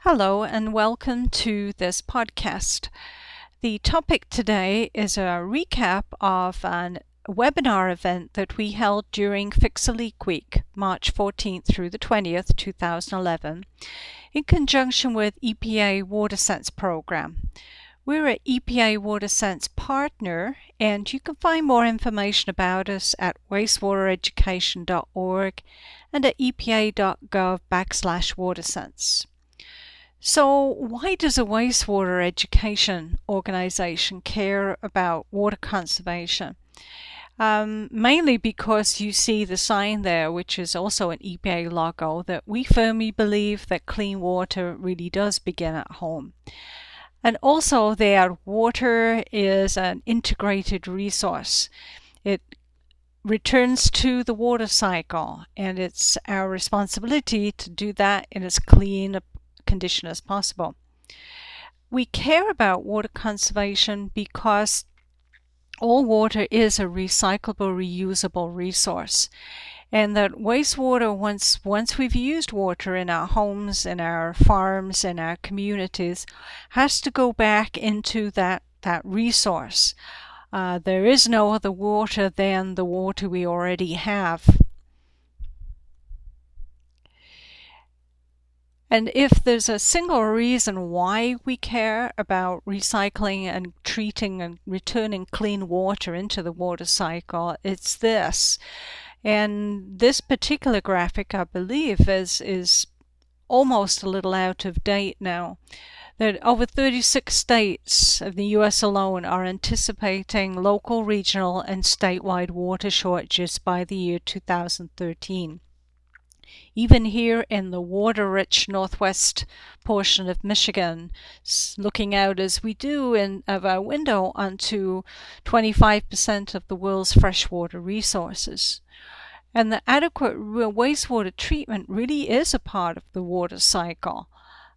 Hello and welcome to this podcast. The topic today is a recap of a webinar event that we held during Fix a Leak Week, March 14th through the 20th, 2011, in conjunction with EPA WaterSense program. We're an EPA WaterSense partner, and you can find more information about us at WasteWaterEducation.org and at epa.gov/WaterSense. So why does a wastewater education organization care about water conservation? Mainly because you see the sign there, which is also an EPA logo, that we firmly believe that clean water really does begin at home. And also that water is an integrated resource. It returns to the water cycle, and it's our responsibility to do that in as clean a condition as possible. We care about water conservation because all water is a recyclable, reusable resource, and that wastewater, once we've used water in our homes, in our farms, in our communities, has to go back into that resource. There is no other water than the water we already have. And if there's a single reason why we care about recycling and treating and returning clean water into the water cycle, it's this. And this particular graphic, I believe, is almost a little out of date now. That over 36 states of the US alone are anticipating local, regional, and statewide water shortages by the year 2013. Even here in the water-rich northwest portion of Michigan, looking out as we do of our window onto 25% of the world's freshwater resources. And the adequate wastewater treatment really is a part of the water cycle.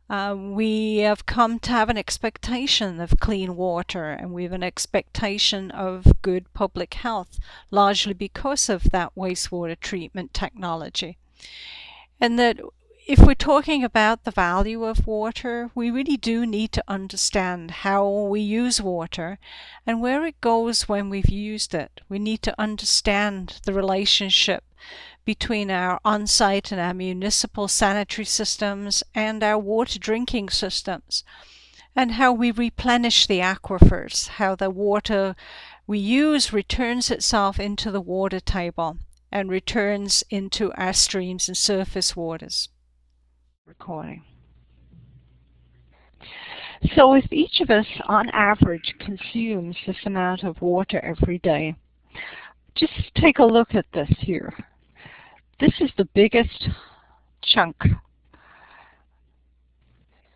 We have come to have an expectation of clean water, and we have an expectation of good public health, largely because of that wastewater treatment technology. And that if we're talking about the value of water, we really do need to understand how we use water and where it goes when we've used it. We need to understand the relationship between our on-site and our municipal sanitary systems and our water drinking systems, and how we replenish the aquifers, how the water we use returns itself into the water table and returns into our streams and surface waters. Recording. So if each of us on average consumes this amount of water every day, just take a look at this here. This is the biggest chunk.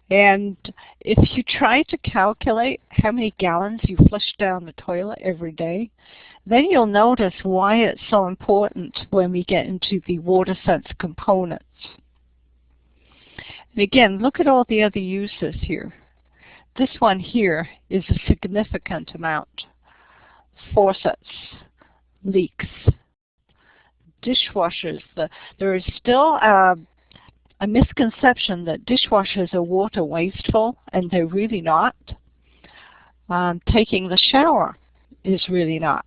And if you try to calculate how many gallons you flush down the toilet every day, then you'll notice why it's so important when we get into the WaterSense components. And again, look at all the other uses here. This one here is a significant amount. Faucets, leaks, dishwashers. There is still a misconception that dishwashers are water wasteful, and they're really not. Taking the shower is really not.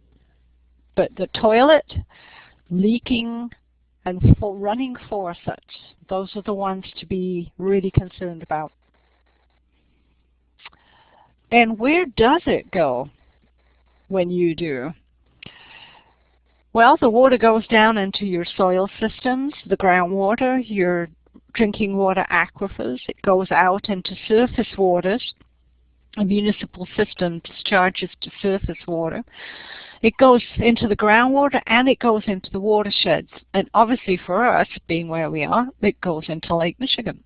But the toilet, leaking, and running faucets, those are the ones to be really concerned about. And where does it go when you do? Well, the water goes down into your soil systems, the groundwater, your drinking water aquifers. It goes out into surface waters. A municipal system discharges to surface water. It goes into the groundwater and it goes into the watersheds. And obviously for us, being where we are, it goes into Lake Michigan.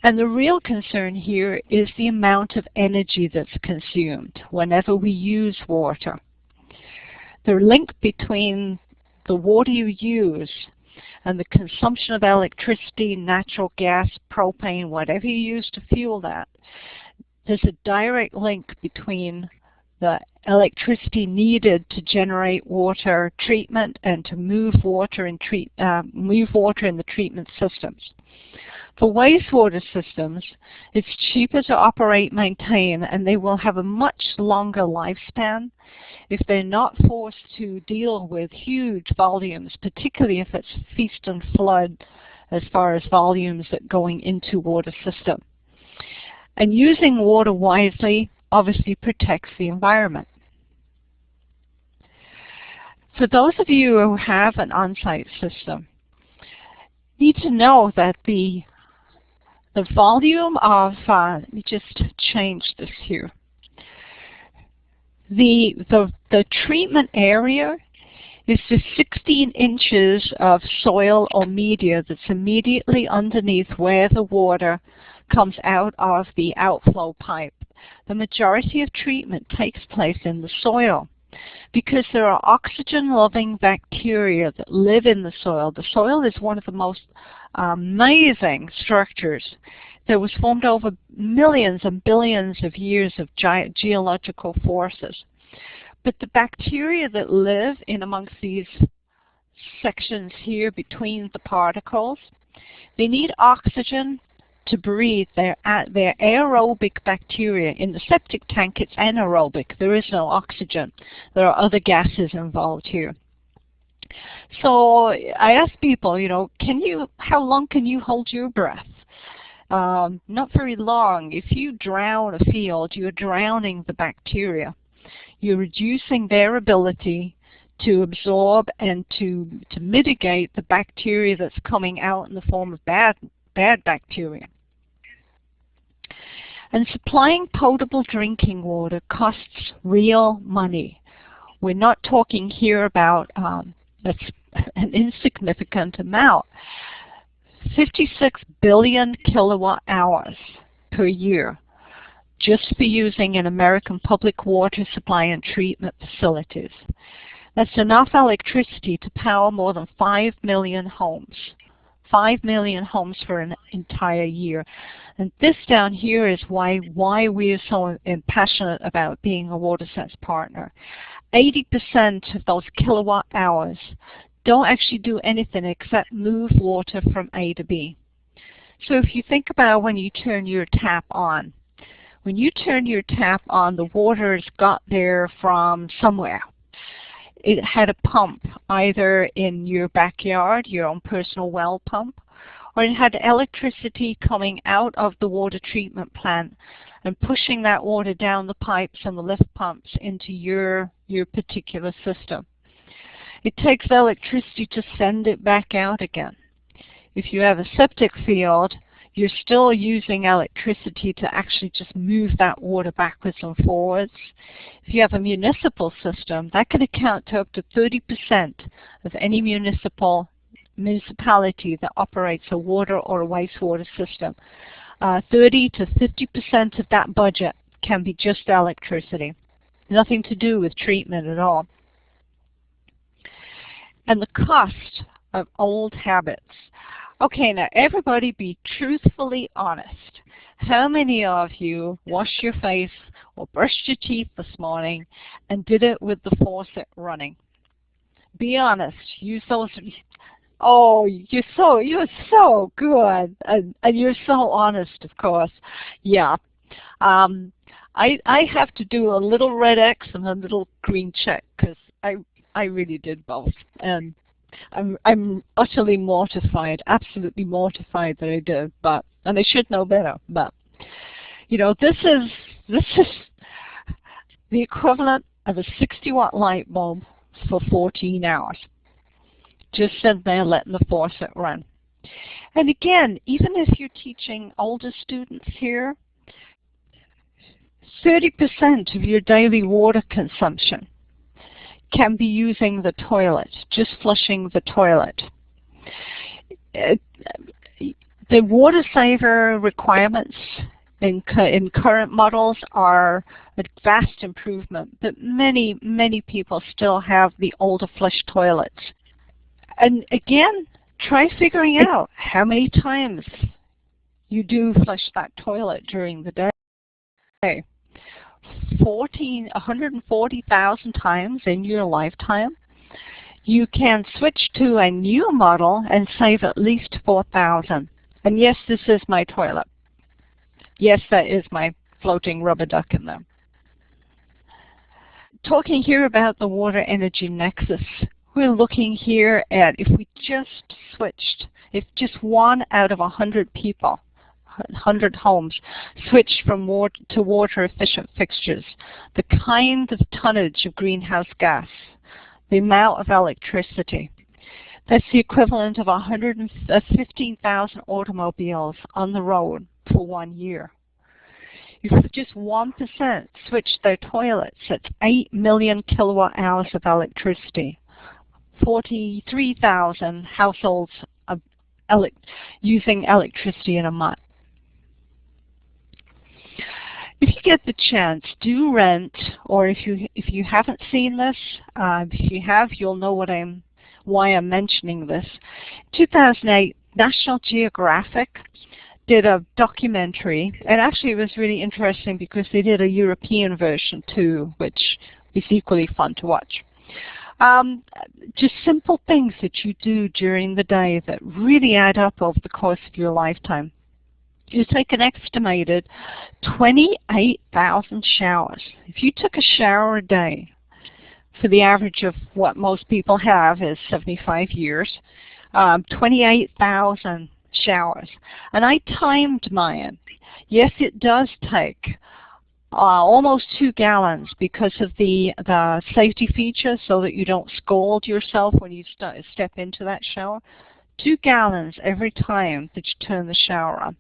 And the real concern here is the amount of energy that's consumed whenever we use water. The link between the water you use and the consumption of electricity, natural gas, propane, whatever you use to fuel that, there's a direct link between the electricity needed to generate water treatment and to move water in the treatment systems. For wastewater systems, it's cheaper to operate, maintain, and they will have a much longer lifespan if they're not forced to deal with huge volumes, particularly if it's feast and flood as far as volumes that going into water system. And using water wisely obviously protects the environment. For those of you who have an on-site system, you need to know that the volume of, let me just change this here. The treatment area is the 16 inches of soil or media that's immediately underneath where the water comes out of the outflow pipe. The majority of treatment takes place in the soil because there are oxygen-loving bacteria that live in the soil. The soil is one of the most amazing structures that was formed over millions and billions of years of geological forces. But the bacteria that live in amongst these sections here between the particles, they need oxygen to breathe. They're aerobic bacteria. In the septic tank, it's anaerobic. There is no oxygen. There are other gases involved here. So I ask people, you know, how long can you hold your breath? Not very long. If you drown a field, you're drowning the bacteria. You're reducing their ability to absorb and to mitigate the bacteria that's coming out in the form of bad bacteria. And supplying potable drinking water costs real money. We're not talking here about an insignificant amount. 56 billion kilowatt hours per year just for using in American public water supply and treatment facilities. That's enough electricity to power more than 5 million homes. 5 million homes for an entire year. And this down here is why we are so passionate about being a WaterSense partner. 80% of those kilowatt hours don't actually do anything except move water from A to B. So if you think about when you turn your tap on, when you turn your tap on, the water's got there from somewhere. It had a pump, either in your backyard, your own personal well pump, or it had electricity coming out of the water treatment plant and pushing that water down the pipes and the lift pumps into your particular system. It takes electricity to send it back out again. If you have a septic field, you're still using electricity to actually just move that water backwards and forwards. If you have a municipal system, that can account to up to 30% of any municipality that operates a water or a wastewater system. 30 to 50% of that budget can be just electricity. Nothing to do with treatment at all. And the cost of old habits. Okay, now everybody be truthfully honest. How many of you washed your face or brushed your teeth this morning and did it with the faucet running? Be honest. Use those. Oh, you're so good, and you're so honest, of course. Yeah. I have to do a little red X and a little green check because I really did both, and I'm utterly mortified, absolutely mortified that I did, and I should know better. But you know, this is the equivalent of a 60-watt light bulb for 14 hours. Just sitting there letting the faucet run. And again, even if you're teaching older students here, 30% of your daily water consumption can be using the toilet, just flushing the toilet. The water saver requirements in current models are a vast improvement, but many people still have the older flush toilets. And again, try figuring out how many times you do flush that toilet during the day. 140,000 times in your lifetime, you can switch to a new model and save at least 4,000. And yes, this is my toilet. Yes, that is my floating rubber duck in there. Talking here about the water energy nexus, we're looking here at if we just switched, if just 1 out of 100 people, 100 homes switched from water to water efficient fixtures, the kind of tonnage of greenhouse gas, the amount of electricity, that's the equivalent of 15,000 automobiles on the road for 1 year. If just 1% switched their toilets, that's 8 million kilowatt hours of electricity. 43,000 households using electricity in a month. If you get the chance, do rent, or if you haven't seen this, if you have, you'll know why I'm mentioning this. 2008, National Geographic did a documentary, and actually it was really interesting because they did a European version too, which is equally fun to watch. Just simple things that you do during the day that really add up over the course of your lifetime. You take an estimated 28,000 showers. If you took a shower a day, for the average of what most people have is 75 years, 28,000 showers. And I timed mine. Yes, it does take almost 2 gallons because of the safety feature so that you don't scald yourself when you step into that shower. 2 gallons every time that you turn the shower on.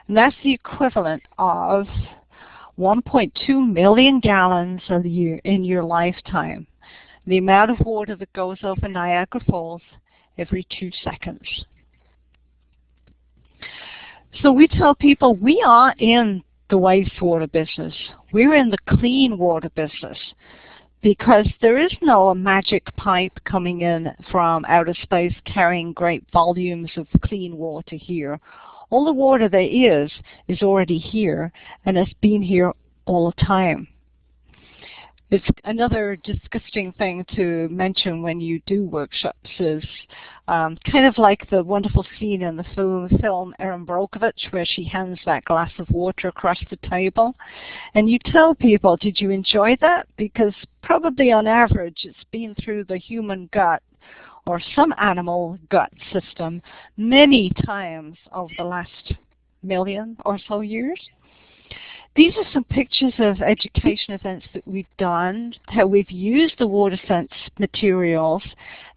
And that's the equivalent of 1.2 million gallons a year in your lifetime. The amount of water that goes over Niagara Falls every 2 seconds. So we tell people we are in the wastewater business. We're in the clean water business because there is no magic pipe coming in from outer space carrying great volumes of clean water here. All the water there is already here, and it's been here all the time. It's another disgusting thing to mention when you do workshops is kind of like the wonderful scene in the film Erin Brockovich where she hands that glass of water across the table. And you tell people, did you enjoy that? Because probably on average it's been through the human gut or some animal gut system many times over the last million or so years. These are some pictures of education events that we've done, how we've used the WaterSense materials,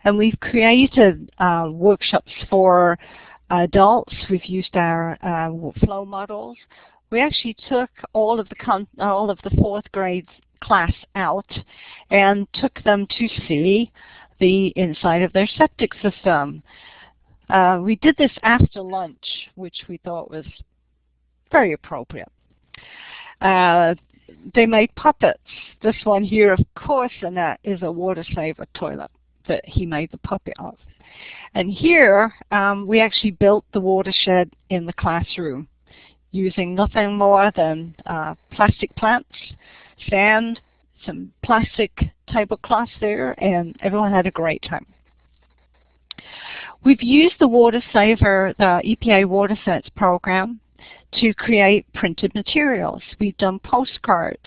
and we've created workshops for adults. We've used our flow models. We actually took all of the 4th grade class out and took them to see the inside of their septic system. We did this after lunch, which we thought was very appropriate. They made puppets. This one here, of course, and that is a water saver toilet that he made the puppet of. And here, we actually built the watershed in the classroom using nothing more than plastic plants, sand, some plastic tablecloths there, and everyone had a great time. We've used the Water Saver, the EPA WaterSense program, to create printed materials. We've done postcards.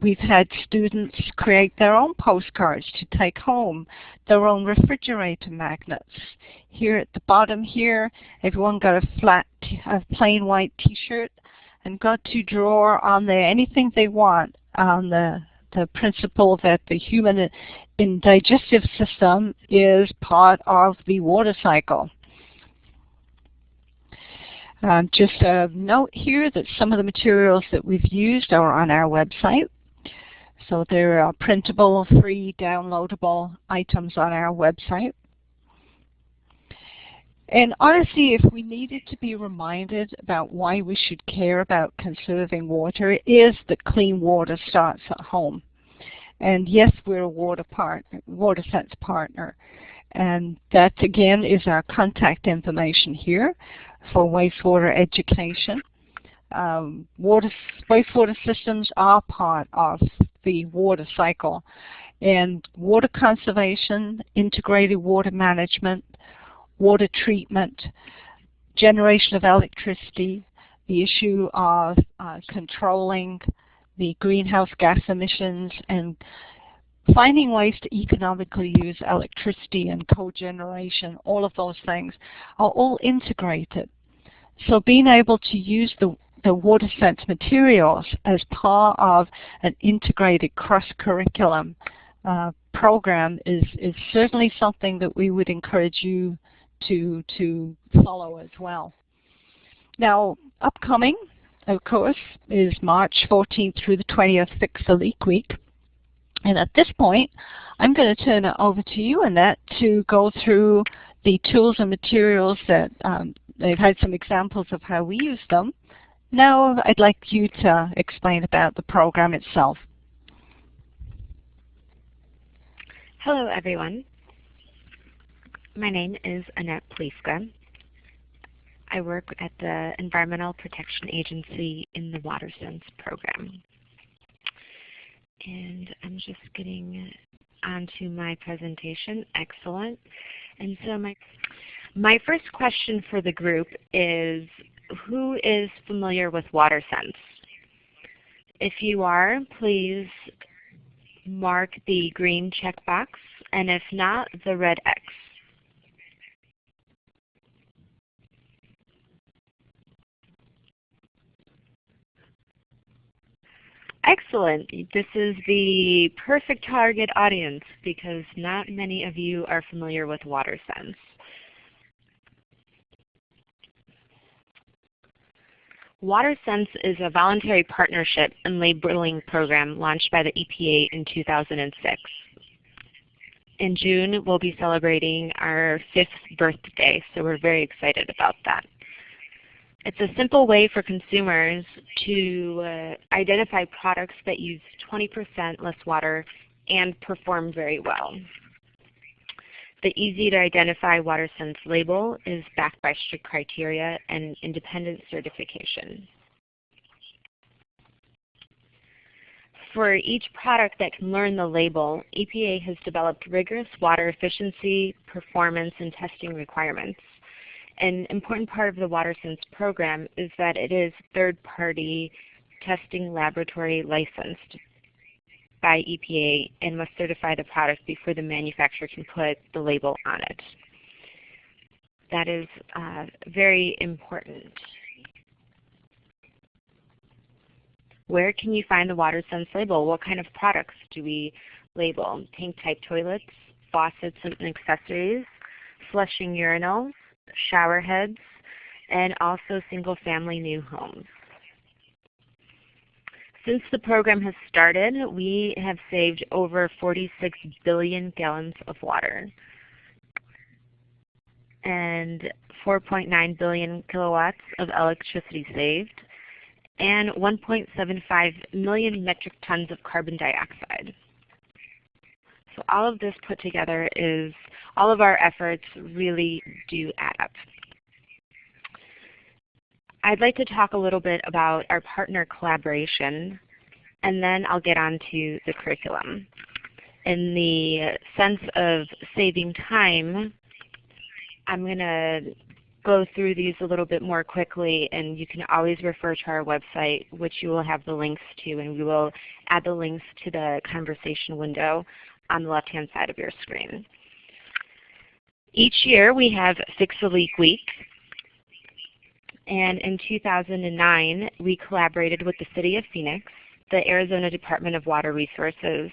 We've had students create their own postcards to take home, their own refrigerator magnets. Here at the bottom here, everyone got a plain white t-shirt and got to draw on there anything they want on the principle that the human digestive system is part of the water cycle. Just a note here that some of the materials that we've used are on our website. So there are printable, free, downloadable items on our website. And honestly, if we needed to be reminded about why we should care about conserving water, it is that clean water starts at home. And yes, we're a WaterSense partner. And that, again, is our contact information here for WasteWater Education. Wastewater systems are part of the water cycle, and water conservation, integrated water management, water treatment, generation of electricity, the issue of controlling the greenhouse gas emissions, and finding ways to economically use electricity and cogeneration, all of those things are all integrated. So being able to use the WaterSense materials as part of an integrated cross-curriculum program is certainly something that we would encourage you to follow as well. Now, upcoming, of course, is March 14th through the 20th, Fix the Leak Week. And at this point, I'm going to turn it over to you, Annette, to go through the tools and materials that they've had some examples of how we use them. Now I'd like you to explain about the program itself. Hello, everyone. My name is Annette Pliska. I work at the Environmental Protection Agency in the WaterSense program. And I'm just getting onto my presentation. Excellent. And so my first question for the group is, who is familiar with WaterSense? If you are, please mark the green checkbox, and if not, the red X. Excellent. This is the perfect target audience because not many of you are familiar with WaterSense. WaterSense is a voluntary partnership and labeling program launched by the EPA in 2006. In June, we'll be celebrating our 5th birthday, so we're very excited about that. It's a simple way for consumers to identify products that use 20% less water and perform very well. The easy-to-identify WaterSense label is backed by strict criteria and independent certification. For each product that can learn the label, EPA has developed rigorous water efficiency, performance, and testing requirements. An important part of the WaterSense program is that it is third-party testing laboratory licensed by EPA and must certify the product before the manufacturer can put the label on it. That is very important. Where can you find the WaterSense label? What kind of products do we label? Tank-type toilets, faucets and accessories, flushing urinals, shower heads, and also single-family new homes. Since the program has started, we have saved over 46 billion gallons of water and 4.9 billion kilowatts of electricity saved and 1.75 million metric tons of carbon dioxide. So all of this put together is, all of our efforts really do add up. I'd like to talk a little bit about our partner collaboration, and then I'll get on to the curriculum. In the sense of saving time, I'm going to go through these a little bit more quickly, and you can always refer to our website, which you will have the links to, and we will add the links to the conversation window on the left-hand side of your screen. Each year we have Fix a Leak Week, and in 2009 we collaborated with the City of Phoenix, the Arizona Department of Water Resources,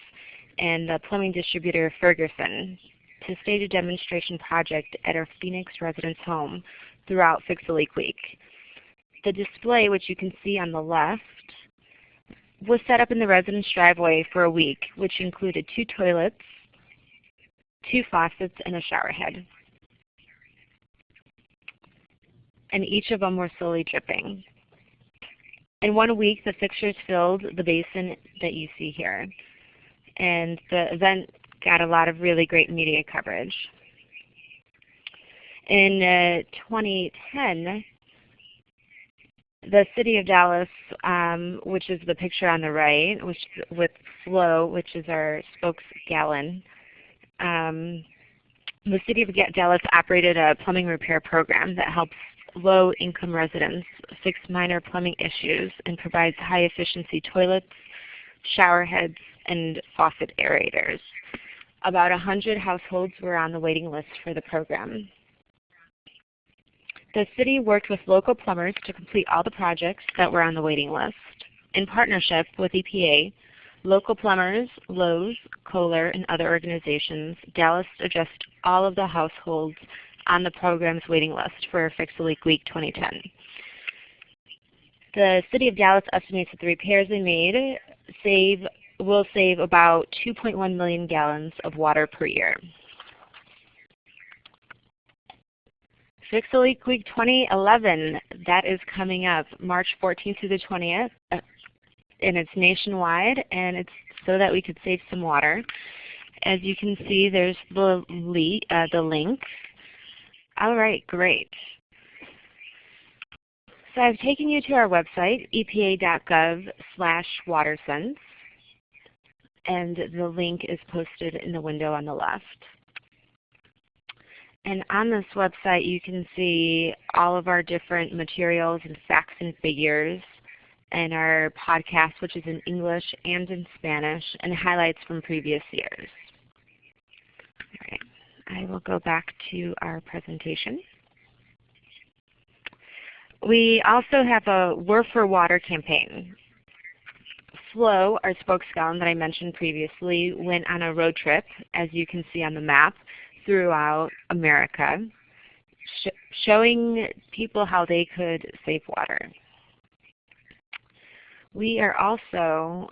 and the plumbing distributor Ferguson to stage a demonstration project at our Phoenix residence home throughout Fix a Leak Week. The display, which you can see on the left, was set up in the residence driveway for a week, which included 2 toilets, 2 faucets, and a shower head. And each of them were slowly dripping. In 1 week, the fixtures filled the basin that you see here. And the event got a lot of really great media coverage. In 2010, The City of Dallas, which is the picture on the right, which with Flow, which is our spokes gallon. The City of Dallas operated a plumbing repair program that helps low-income residents fix minor plumbing issues and provides high-efficiency toilets, shower heads, and faucet aerators. About 100 households were on the waiting list for the program. The city worked with local plumbers to complete all the projects that were on the waiting list. In partnership with EPA, local plumbers, Lowe's, Kohler, and other organizations, Dallas addressed all of the households on the program's waiting list for Fix a Leak Week 2010. The City of Dallas estimates that the repairs they made will save about 2.1 million gallons of water per year. Fix a Leak Week 2011, that is coming up March 14th through the 20th, and it's nationwide, and it's so that we could save some water. As you can see, there's the link. All right, great. So I've taken you to our website, epa.gov/WaterSense, and the link is posted in the window on the left. And on this website, you can see all of our different materials and facts and figures, and our podcast, which is in English and in Spanish, and highlights from previous years. All right, I will go back to our presentation. We also have a We're for Water campaign. Flo, our spokesman that I mentioned previously, went on a road trip, as you can see on the map, throughout America, showing people how they could save water. We also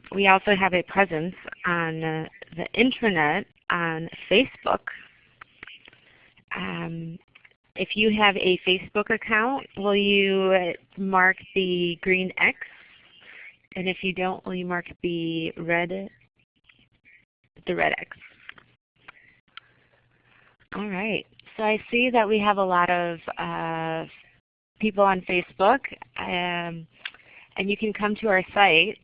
have a presence on the intranet on Facebook. If you have a Facebook account, will you mark the green X? And if you don't, will you mark the red X? All right. So I see that we have a lot of people on Facebook, and you can come to our site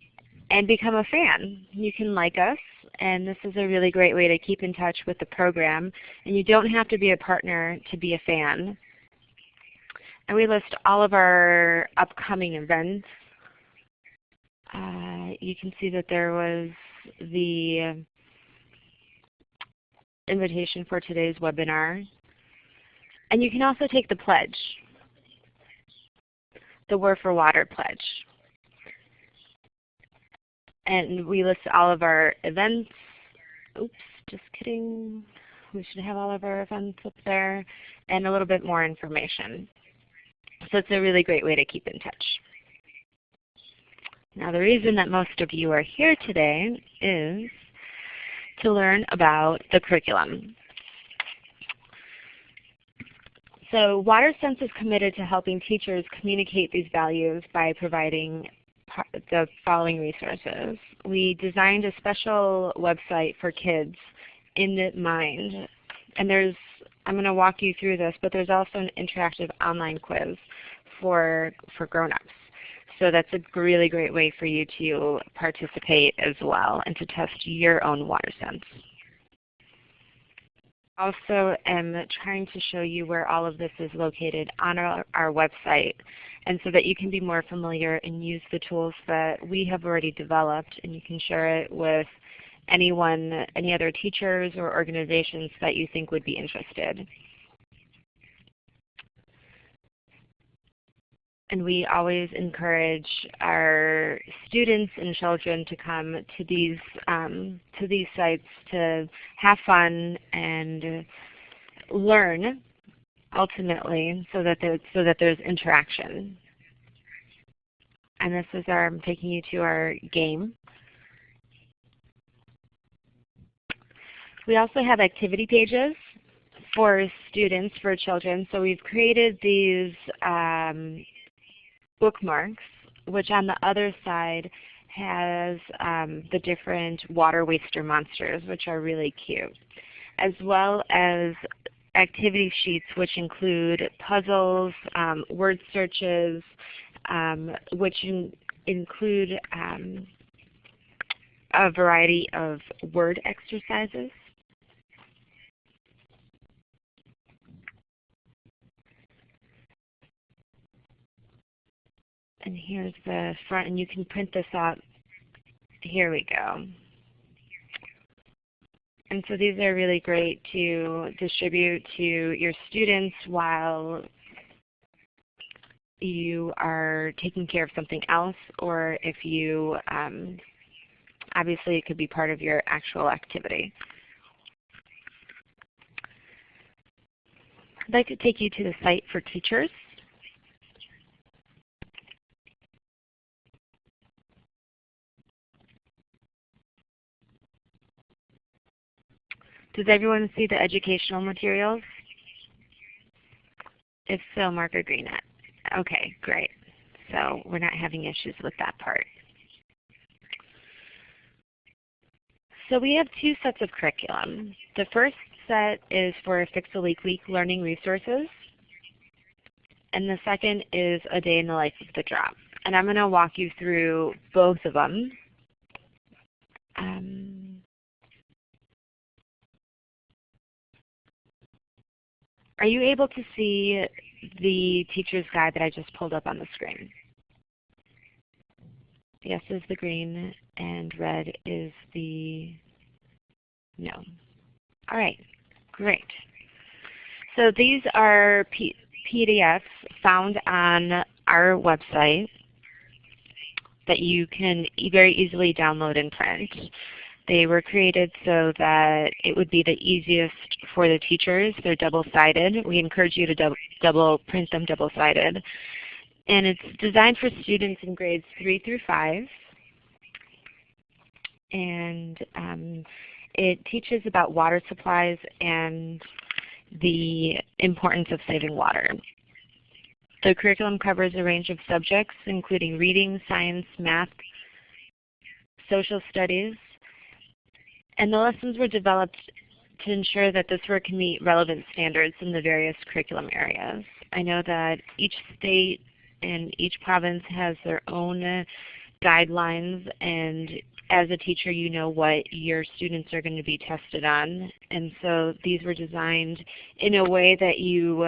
and become a fan. You can like us, and this is a really great way to keep in touch with the program. And you don't have to be a partner to be a fan. And we list all of our upcoming events. You can see that there was the invitation for today's webinar. And you can also take the pledge, the We're for Water pledge. And we list all of our events. Oops, just kidding. We should have all of our events up there and a little bit more information. So it's a really great way to keep in touch. Now the reason that most of you are here today is to learn about the curriculum. So WaterSense is committed to helping teachers communicate these values by providing the following resources. We designed a special website for kids in mind. And I'm going to walk you through this, but there's also an interactive online quiz for grown-ups. So that's a really great way for you to participate as well and to test your own WaterSense. Also am trying to show you where all of this is located on our website, and so that you can be more familiar and use the tools that we have already developed, and you can share it with any other teachers or organizations that you think would be interested. And we always encourage our students and children to come to these sites to have fun and learn, ultimately, so that there's interaction. And this is I'm taking you to our game. We also have activity pages for students, for children. So we've created these bookmarks, which on the other side has the different water waster monsters, which are really cute, as well as activity sheets which include puzzles, word searches, which include a variety of word exercises. And here's the front, and you can print this out. Here we go. And so these are really great to distribute to your students while you are taking care of something else, or if you, obviously it could be part of your actual activity. I'd like to take you to the site for teachers. Does everyone see the educational materials? If so, mark a green at. Okay, great. So we're not having issues with that part. So we have two sets of curriculum. The first set is for Fix a Leak Week learning resources, and the second is a day in the life of the drop. And I'm going to walk you through both of them. Are you able to see the teacher's guide that I just pulled up on the screen? Yes is the green, and red is the no. All right, great. So these are PDFs found on our website that you can very easily download and print. They were created so that it would be the easiest for the teachers. They're double-sided. We encourage you to print them double-sided. And it's designed for students in grades 3 through 5. And it teaches about water supplies and the importance of saving water. The curriculum covers a range of subjects, including reading, science, math, social studies, and the lessons were developed to ensure that this work can meet relevant standards in the various curriculum areas. I know that each state and each province has their own guidelines, and as a teacher you know what your students are going to be tested on. And so these were designed in a way that you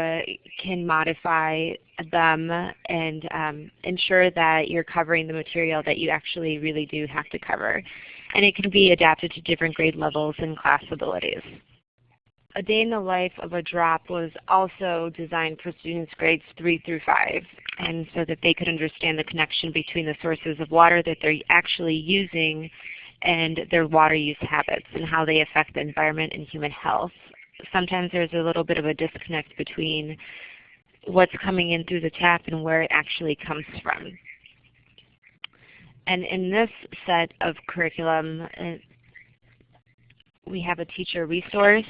can modify them and ensure that you're covering the material that you actually really do have to cover. And it can be adapted to different grade levels and class abilities. A Day in the Life of a Drop was also designed for students grades 3 through 5, and so that they could understand the connection between the sources of water that they're actually using and their water use habits and how they affect the environment and human health. Sometimes there's a little bit of a disconnect between what's coming in through the tap and where it actually comes from. And in this set of curriculum, we have a teacher resource,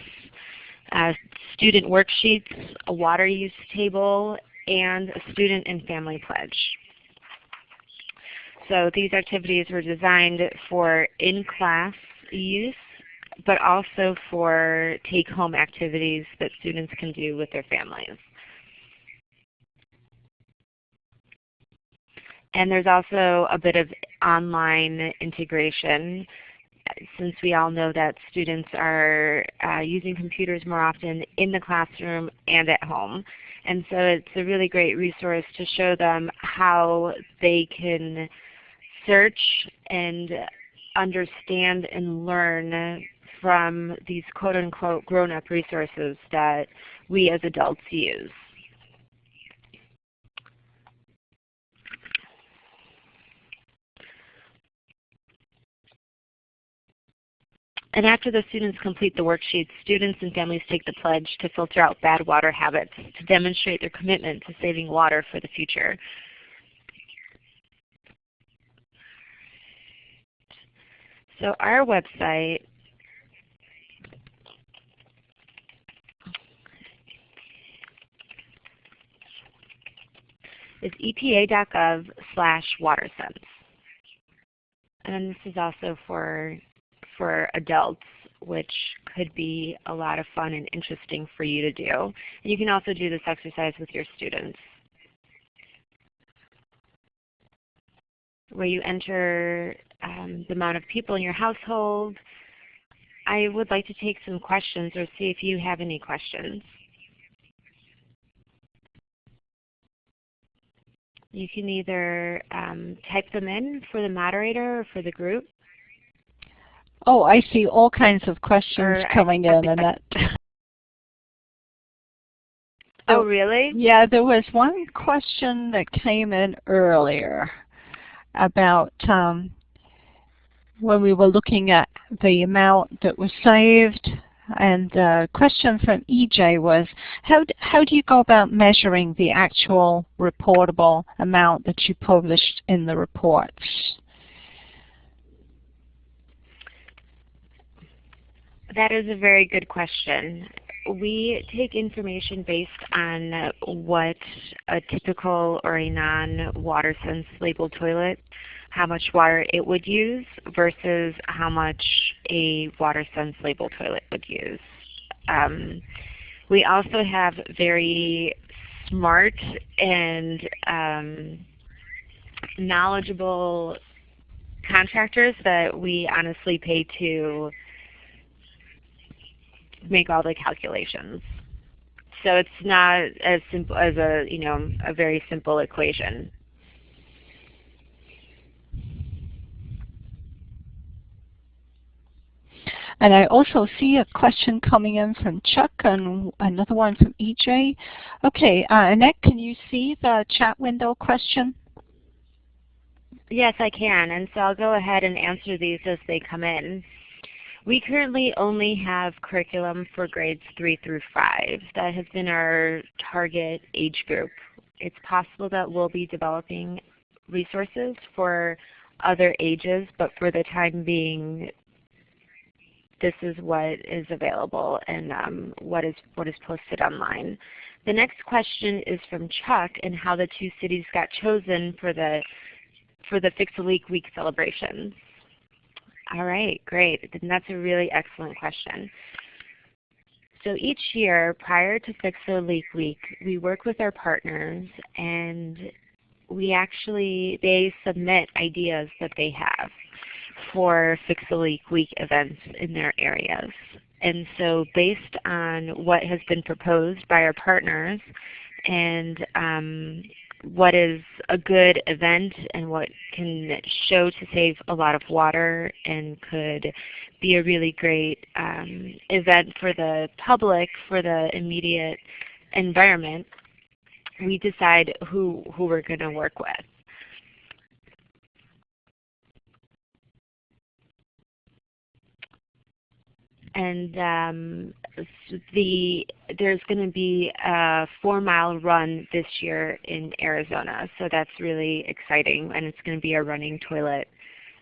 student worksheets, a water use table, and a student and family pledge. So these activities were designed for in-class use, but also for take-home activities that students can do with their families. And there's also a bit of online integration, since we all know that students are using computers more often in the classroom and at home. And so it's a really great resource to show them how they can search and understand and learn from these quote-unquote grown-up resources that we as adults use. And after the students complete the worksheets, students and families take the pledge to filter out bad water habits to demonstrate their commitment to saving water for the future. So our website is epa.gov/WaterSense. And then this is also for adults, which could be a lot of fun and interesting for you to do. And you can also do this exercise with your students. where you enter the amount of people in your household. I would like to take some questions or see if you have any questions. You can either type them in for the moderator or for the group. Oh, I see all kinds of questions coming in, Annette. Oh, really? Yeah, there was one question that came in earlier about when we were looking at the amount that was saved. And the question from EJ was, how do you go about measuring the actual reportable amount that you published in the reports? That is a very good question. We take information based on what a typical or a non-WaterSense labeled toilet, how much water it would use versus how much a WaterSense labeled toilet would use. We also have very smart and knowledgeable contractors that we honestly pay to make all the calculations. So it's not as simple as a very simple equation. And I also see a question coming in from Chuck and another one from EJ. Okay, Annette, can you see the chat window question? Yes, I can, and so I'll go ahead and answer these as they come in. We currently only have curriculum for grades 3 through 5. That has been our target age group. It's possible that we'll be developing resources for other ages, but for the time being, this is what is available and what is posted online. The next question is from Chuck and how the two cities got chosen for the Fix a Leak Week celebrations. All right, great. And that's a really excellent question. So each year prior to Fix a Leak Week, we work with our partners and they submit ideas that they have for Fix a Leak Week events in their areas. And so based on what has been proposed by our partners and what is a good event and what can show to save a lot of water and could be a really great event for the public, for the immediate environment, we decide who we're going to work with. And there's going to be a 4-mile run this year in Arizona, so that's really exciting, and it's going to be a running toilet,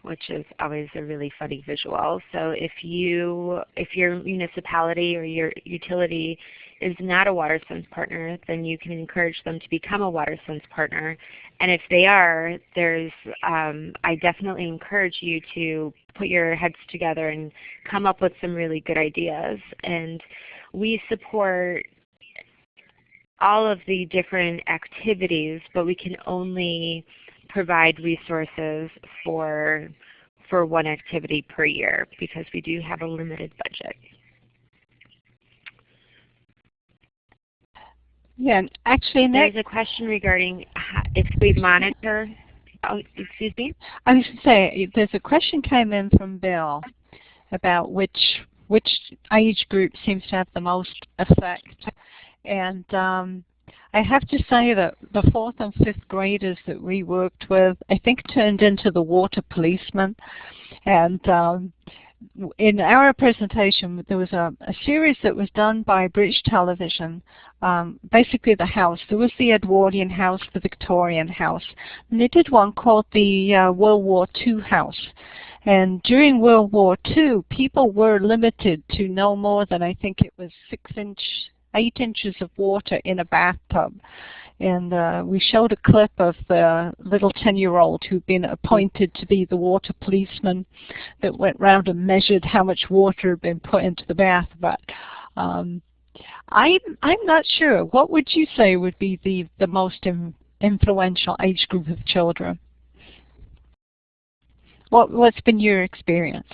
which is always a really funny visual. So if your municipality or your utility is not a WaterSense partner, then you can encourage them to become a WaterSense partner. And if they are, I definitely encourage you to put your heads together and come up with some really good ideas. And we support all of the different activities, but we can only provide resources for one activity per year because we do have a limited budget. Yeah, actually, there's a question regarding if we monitor. Oh, excuse me? I was going to say, there's a question came in from Bill about which age group seems to have the most effect. And I have to say that the 4th and 5th graders that we worked with, I think turned into the water policemen. And in our presentation, there was a series that was done by British Television, basically the house. There was the Edwardian house, the Victorian house, and they did one called the World War II house. And during World War II, people were limited to no more than, I think it was 8 inches of water in a bathtub. And we showed a clip of the little 10-year-old who'd been appointed to be the water policeman that went round and measured how much water had been put into the bath. But I'm not sure. What would you say would be the most influential age group of children? What's been your experience?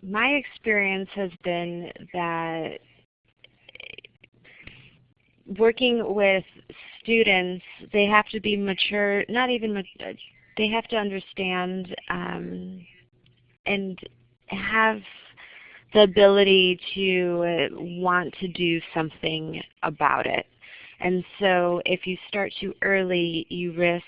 My experience has been that working with students, they have to be mature, not even, they have to understand and have the ability to want to do something about it. And so if you start too early, you risk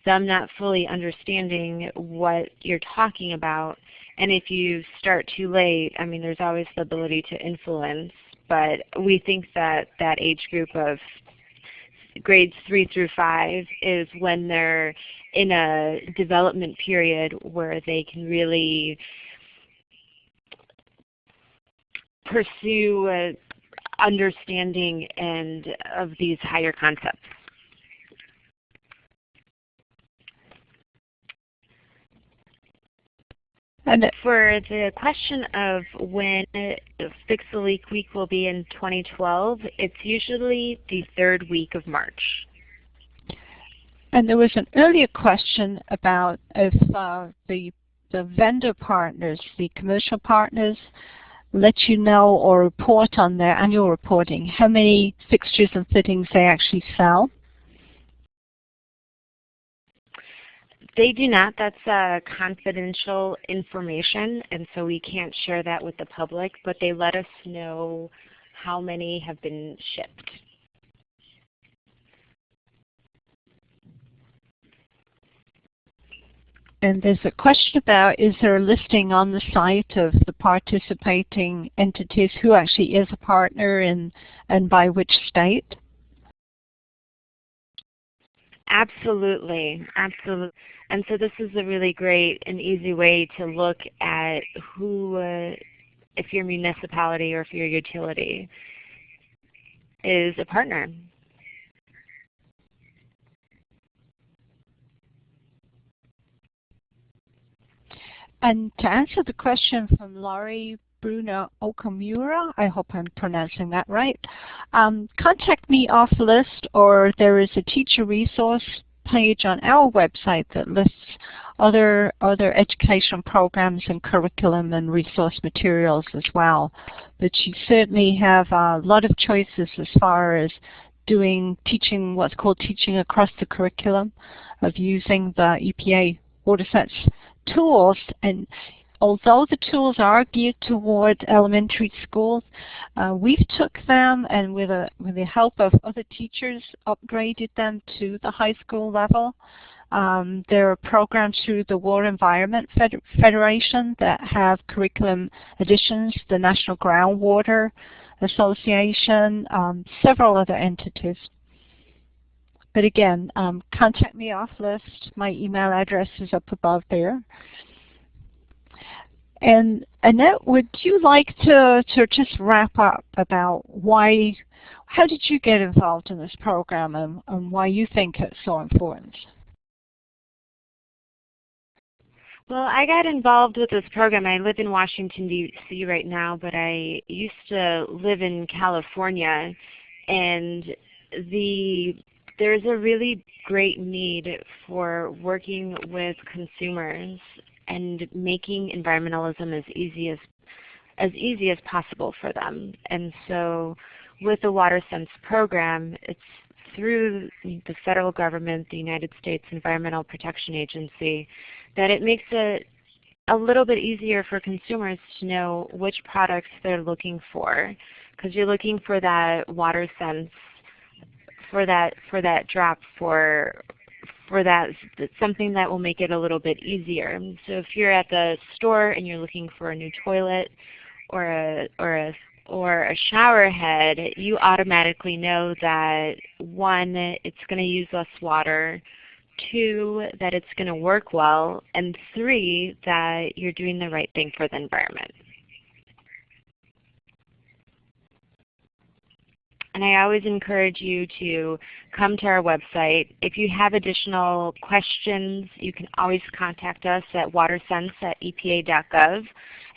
them not fully understanding what you're talking about. And if you start too late, I mean, there's always the ability to influence, but we think that that age group of grades 3 through 5 is when they're in a development period where they can really pursue understanding and of these higher concepts. And for the question of when Fix the Leak Week will be in 2012, it's usually the 3rd week of March. And there was an earlier question about if the vendor partners, the commercial partners, let you know or report on their annual reporting how many fixtures and fittings they actually sell. They do not. That's confidential information, and so we can't share that with the public, but they let us know how many have been shipped. And there's a question about, is there a listing on the site of the participating entities, who actually is a partner and by which state? Absolutely, absolutely. And so this is a really great and easy way to look at who, if your municipality or if your utility is a partner. And to answer the question from Laurie Bruno Okamura, I hope I'm pronouncing that right, contact me off list, or there is a teacher resource page on our website that lists other education programs and curriculum and resource materials as well. But you certainly have a lot of choices as far as doing teaching, what's called teaching across the curriculum, of using the EPA WaterSense tools. And although the tools are geared toward elementary schools, we've took them and with the help of other teachers upgraded them to the high school level. There are programs through the Water Environment Federation that have curriculum additions, the National Groundwater Association, several other entities. But again, contact me off list. My email address is up above there. And Annette, would you like to just wrap up about how did you get involved in this program and why you think it's so important? Well, I got involved with this program. I live in Washington, D.C. right now, but I used to live in California, and there's a really great need for working with consumers and making environmentalism as easy as possible for them. And so with the WaterSense program, it's through the federal government, the United States Environmental Protection Agency, that it makes it a little bit easier for consumers to know which products they're looking for, because you're looking for that WaterSense, for that drop, for that something that will make it a little bit easier. So if you're at the store and you're looking for a new toilet or a shower head, you automatically know that 1, it's going to use less water, 2, that it's going to work well, and 3, that you're doing the right thing for the environment. And I always encourage you to come to our website. If you have additional questions, you can always contact us at watersense@epa.gov.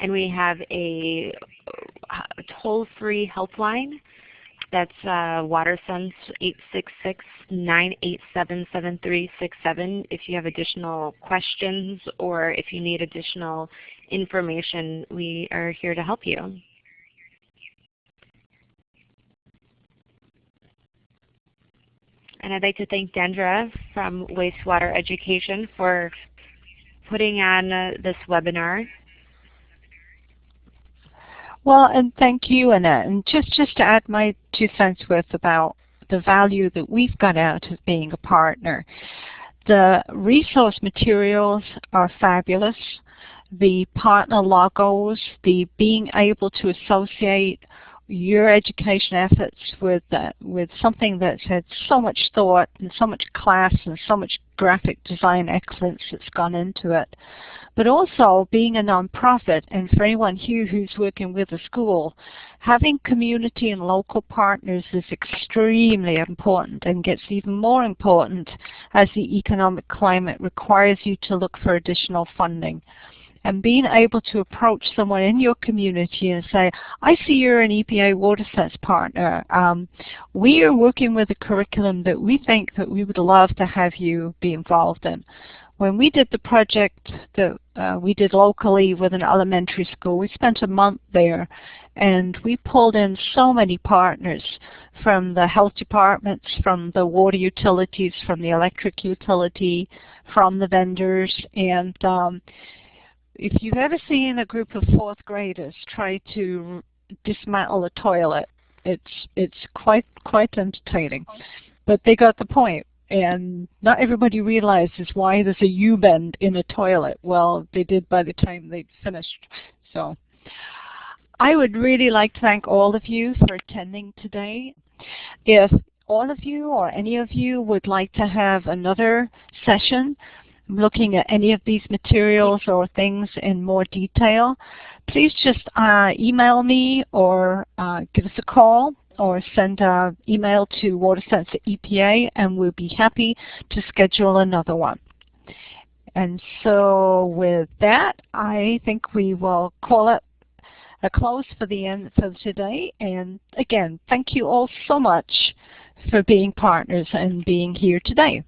And we have a toll-free helpline That's WaterSense 866-987-7367 if you have additional questions or if you need additional information. We are here to help you. And I'd like to thank Dendra from WasteWater Education for putting on this webinar. Well, and thank you, Annette. And just to add my 2 cents worth about the value that we've got out of being a partner. The resource materials are fabulous. The partner logos, the being able to associate your education efforts with something that's had so much thought and so much class and so much graphic design excellence that's gone into it. But also being a nonprofit, and for anyone here who's working with a school, having community and local partners is extremely important and gets even more important as the economic climate requires you to look for additional funding. And being able to approach someone in your community and say, I see you're an EPA WaterSense partner. We are working with a curriculum that we think that we would love to have you be involved in. When we did the project that we did locally with an elementary school, we spent a month there, and we pulled in so many partners from the health departments, from the water utilities, from the electric utility, from the vendors. And if you've ever seen a group of 4th graders try to dismantle a toilet, it's quite entertaining. But they got the point. And not everybody realizes why there's a U-bend in a toilet. Well, they did by the time they'd finished. So I would really like to thank all of you for attending today. If all of you or any of you would like to have another session looking at any of these materials or things in more detail, please just email me or give us a call, or send an email to WaterSense at EPA, and we'll be happy to schedule another one. And so with that, I think we will call it a close for the end for today. And again, thank you all so much for being partners and being here today.